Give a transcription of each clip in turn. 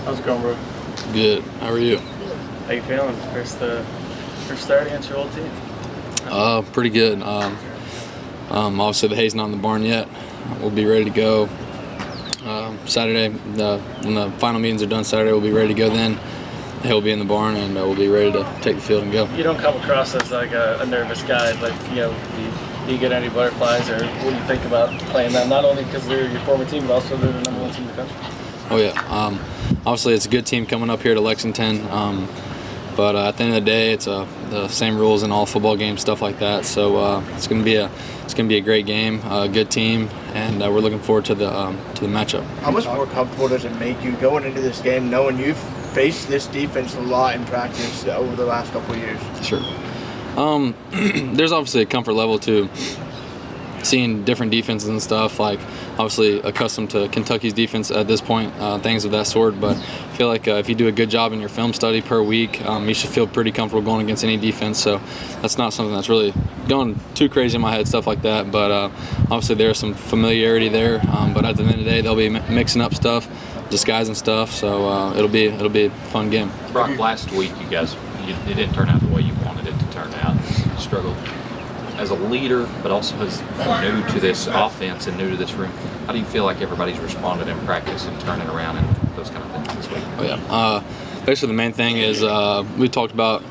How's it going, bro? Good. How are you? How you feeling? First start against your old team? Pretty good. Obviously the hay's not in the barn yet. We'll be ready to go Saturday. When the final meetings are done Saturday, we'll be ready to go then. The hay will be in the barn, and we'll be ready to take the field and go. You don't come across as like a nervous guy, but do you get any butterflies, or what do you think about playing them? Not only because they're your former team, but also they're the #1 team in the country. Oh yeah. Obviously it's a good team coming up here to Lexington. But at the end of the day, it's the same rules in all football games, stuff like that. So it's gonna be a great game, a good team, and we're looking forward to the matchup. How much more comfortable does it make you going into this game, knowing you've faced this defense a lot in practice over the last couple of years? Sure. There's obviously a comfort level to seeing different defenses and stuff. Like obviously accustomed to Kentucky's defense at this point, things of that sort. But I feel like if you do a good job in your film study per week, you should feel pretty comfortable going against any defense. So that's not something that's really going too crazy in my head, stuff like that. But obviously there's some familiarity there. But at the end of the day, they'll be mixing up stuff, disguising stuff. So it'll be a fun game. Brock, last week it didn't turn out the way you wanted it to turn out. You struggled as a leader, but also as new to this offense and new to this room. How do you feel like everybody's responded in practice and turning around and those kind of things this week? Oh yeah. Basically the main thing is we talked about,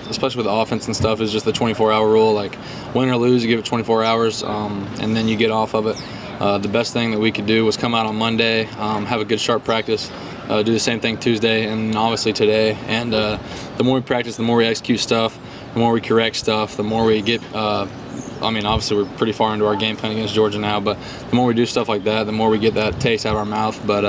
especially with the offense and stuff, is just the 24-hour rule. Like win or lose, you give it 24 hours, and then you get off of it. The best thing that we could do was come out on Monday, have a good sharp practice, do the same thing Tuesday, and obviously today. And the more we practice, the more we execute stuff, the more we correct stuff, the more we get, obviously we're pretty far into our game plan against Georgia now, but the more we do stuff like that, the more we get that taste out of our mouth. But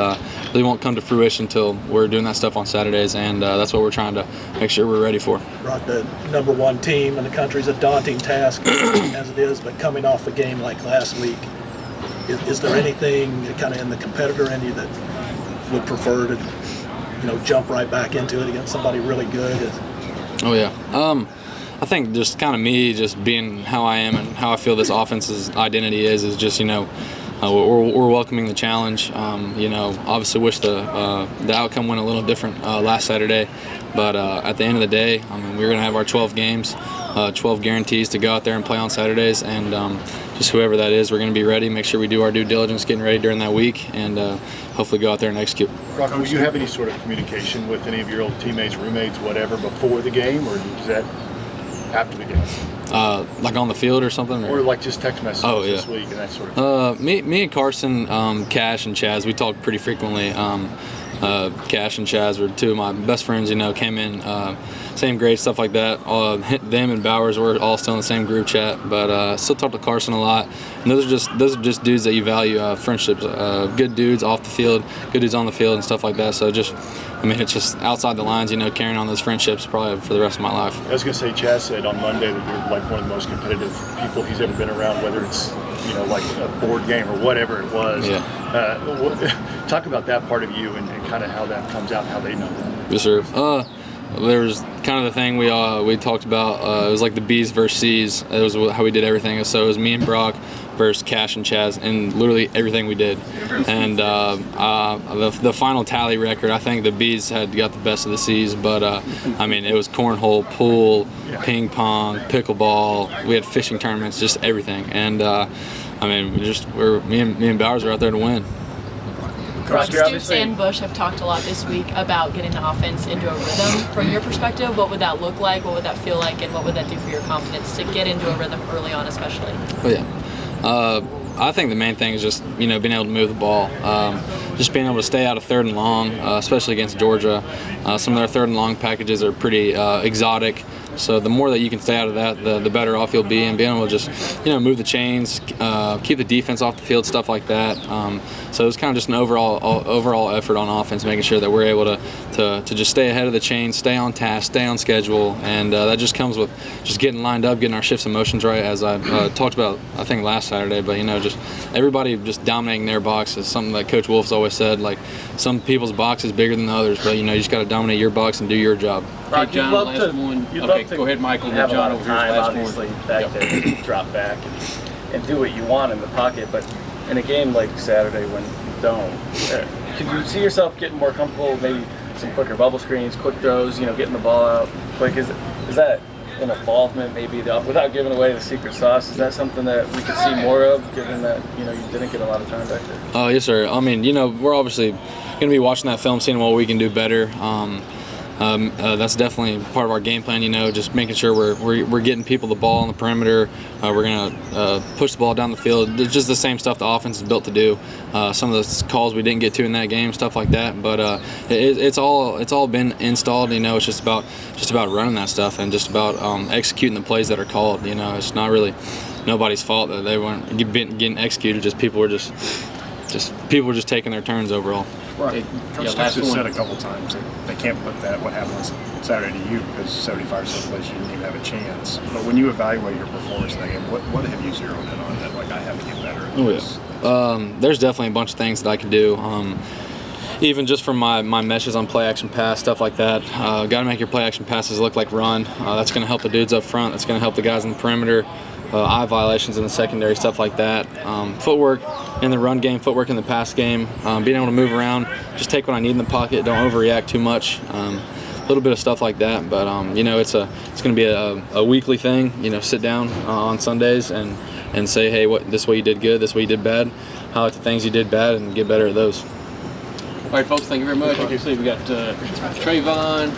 really won't come to fruition until we're doing that stuff on Saturdays, and that's what we're trying to make sure we're ready for. Brock, the #1 team in the country is a daunting task as it is, but coming off a game like last week, is there anything kind of in the competitor in you that would prefer to, jump right back into it against somebody really good? Oh yeah. I think just kind of me, just being how I am and how I feel this offense's identity is just, we're welcoming the challenge. Obviously wish the outcome went a little different last Saturday, but at the end of the day, we're going to have our 12 games, 12 guarantees to go out there and play on Saturdays, and just whoever that is, we're going to be ready, make sure we do our due diligence getting ready during that week, and hopefully go out there and execute. Brock, will you have any sort of communication with any of your old teammates, roommates, whatever, before the game, or does that after the game? Like on the field or something? Or like just text messages this week and that sort of thing? Me and Carson, Cash and Chaz, we talk pretty frequently. Cash and Chaz were two of my best friends, came in, same grade, stuff like that. Them and Bowers were all still in the same group chat, but still talk to Carson a lot. And those are just dudes that you value, friendships, good dudes off the field, good dudes on the field and stuff like that. So it's just outside the lines, carrying on those friendships probably for the rest of my life. I was going to say, Chaz said on Monday that you're like one of the most competitive people he's ever been around, whether it's, like a board game or whatever it was. Yeah. Talk about that part of you and kind of how that comes out and how they know that. Yes, sir. There's kind of the thing we talked about. It was like the B's versus C's. It was how we did everything. So it was me and Brock versus Cash and Chaz, and literally everything we did. And the final tally record, I think the B's got the best of the C's. But it was cornhole, pool, ping pong, pickleball. We had fishing tournaments, just everything. And me and Bowers were out there to win. Brock, Stoops and Bush have talked a lot this week about getting the offense into a rhythm. From your perspective, what would that look like? What would that feel like? And what would that do for your confidence to get into a rhythm early on, especially? Oh, yeah. I think the main thing is just, being able to move the ball. Just being able to stay out of 3rd and long, especially against Georgia. Some of their 3rd and long packages are pretty exotic. So the more that you can stay out of that, the better off you'll be, and being able to just, move the chains, keep the defense off the field, stuff like that. So it's kind of just an overall effort on offense, making sure that we're able to just stay ahead of the chain, stay on task, stay on schedule, and that just comes with just getting lined up, getting our shifts and motions right, as I talked about, I think last Saturday. But just everybody just dominating their box is something that Coach Wolf's always said. Like some people's box is bigger than the others, but you just got to dominate your box and do your job. Brock, John, last one. Okay, go ahead, Michael. Have a lot John of over here's time, last obviously, one. back there to drop back and do what you want in the pocket. But in a game like Saturday, when don't. Could you see yourself getting more comfortable, maybe some quicker bubble screens, quick throws, getting the ball out quick? Is that an involvement maybe without giving away the secret sauce? Is that something that we could see more of, given that you didn't get a lot of time back there? Oh, yes, sir. I mean, we're obviously going to be watching that film, seeing what we can do better. That's definitely part of our game plan. Just making sure we're getting people the ball on the perimeter. We're gonna push the ball down the field. It's just the same stuff the offense is built to do. Some of the calls we didn't get to in that game, stuff like that. But it's all been installed. It's just about running that stuff and just about executing the plays that are called. It's not really nobody's fault that they weren't getting executed. Just people were just taking their turns overall. Right. Coach Texas said a couple times that they can't put what happened on Saturday to you because 75 is someplace you didn't even have a chance. But when you evaluate your performance in that game, what have you zeroed in on that? Like, I have to get better at this? There's definitely a bunch of things that I can do. Even just from my meshes on play action pass, stuff like that. Got to make your play action passes look like run. That's going to help the dudes up front. That's going to help the guys in the perimeter. Eye violations in the secondary, stuff like that. Footwork in the run game, footwork in the pass game, being able to move around, just take what I need in the pocket, don't overreact too much. A little bit of stuff like that, but it's going to be a weekly thing. Sit down on Sundays and say, hey, this way you did good, this way you did bad, highlight the things you did bad, and get better at those. All right, folks, thank you very much. You can see we got Trayvon,